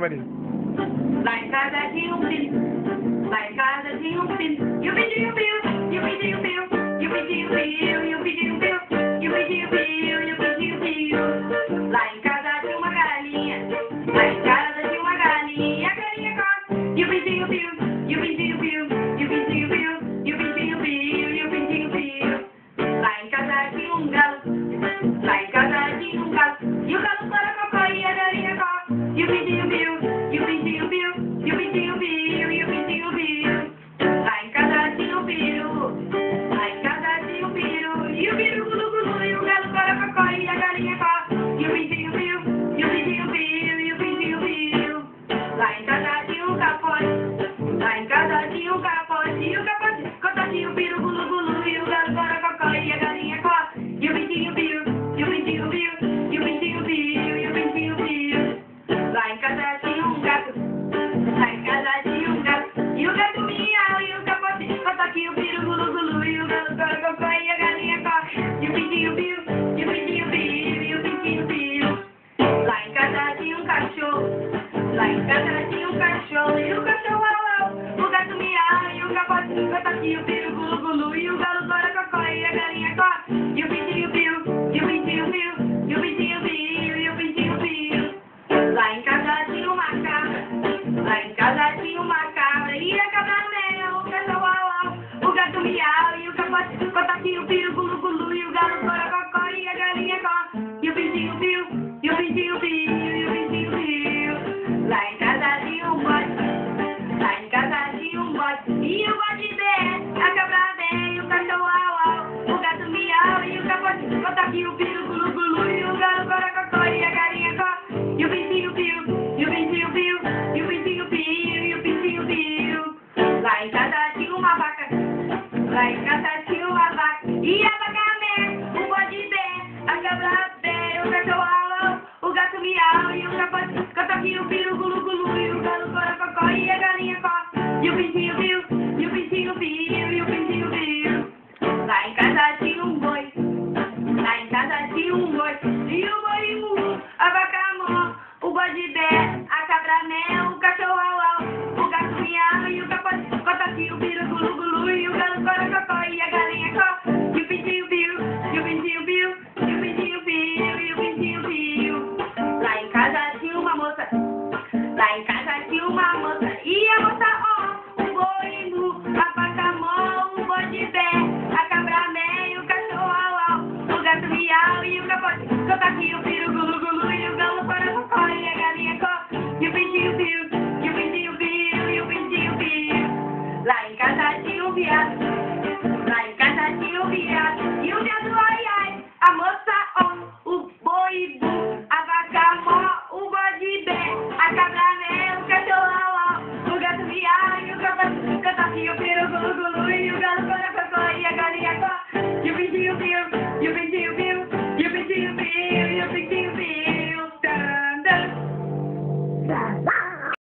Maria. Lá em casa tinha um pinto, lá em casa tinha um pinto, e o pintinho piu, e o pintinho piu, e o pintinho piu, e o pintinho piu, e o pintinho piu, e o pintinho piu. Lá em casa tinha uma galinha, lá em casa tinha uma galinha, e a galinha corre, e o pintinho piu, e o pintinho piu, e o pintinho piu, e o pintinho piu, e o pintinho piu. Lá em casa tinha um galo, lá em casa tinha um galo, e o galo para cocó e a galinha corre, e o pintinho piu. E o pintinho piu, e o pintinho piu, e o pintinho piu. Lá em casa tinha um peru, lá em casa tinha um peru, e o peru gulu gulu, e o galo corococó, e a galinha có. E o pintinho piu, e o pintinho piu, e o pintinho piu. Lá em casa tinha um capote, lá em casa tinha um capote, e o capote contatinho o peru gulu gulu, e o galo corococó, e a galinha có. E o pintinho piu, e o pintinho piu, e o pintinho piu, e o pintinho piu. Lá em casa tinha um gato, lá em casa tinha um gato, e o gato miau, e o capote conta aqui o piru gulu gulu, e o galo corococó, e a galinha corre, e o pintinho piu, e o pintinho piu, e o pintinho piu. Lá em casa tinha um cachorro, lá em casa tinha um cachorro, e o cachorro au au, o gato miau, e o capote conta aqui o piru gulu gulu, e o galo corococó, e a galinha corre, e o pintinho piu, e o pintinho piu, e o pintinho piu, e o pintinho piu. Lá em casa tinha uma cabra, lá em casa tinha uma cabra, e a cabra meia, o cachorro au au, o gato miau, e o capote conta aqui o piru gulu gulu, e o galo corococó, e a galinha có, e o pintinho piu, e o pintinho piu, e o pintinho piu. Lá em casa tinha um bode, lá em casa tinha um bode, e o bode bé, a cabra meia, o cachorro au au, o gato miau, e o capote conta aqui o piru gulu gulu, e o galo corococó, e a galinha có. E o pintinho piu, e o pintinho piu, e o pintinho piu, e o pintinho piu. Lá em casa tinha uma vaca, lá em casa tinha uma vaca, e a vaca mé, o bode bé, a cabra bé, o cachorro au au, o gato miau, e o capote canta aqui o piru gulu gulu, e o galo corococó, e a galinha có. E o pintinho piu, e o pintinho piu, e o pintinho piu. Lá em casa tinha um boi, lá em casa tinha um boi, e o boi mu, a vaca mó, o bode bé, a cabra mé, o cachorro au au, o gato miau, e o capote conta aqui o piru gulu gulu, e o galo corococó, e a galinha có. E o pintinho piu, e o pintinho piu, e o pintinho piu, e o pintinho piu. Lá em casa tinha uma moça, lá em casa tinha uma moça, e a moça ó, o boi mu, a vaca mó, o bode bé, a cabra mé, e o cachorro au au, o gato miau, e o capote conta aqui o piru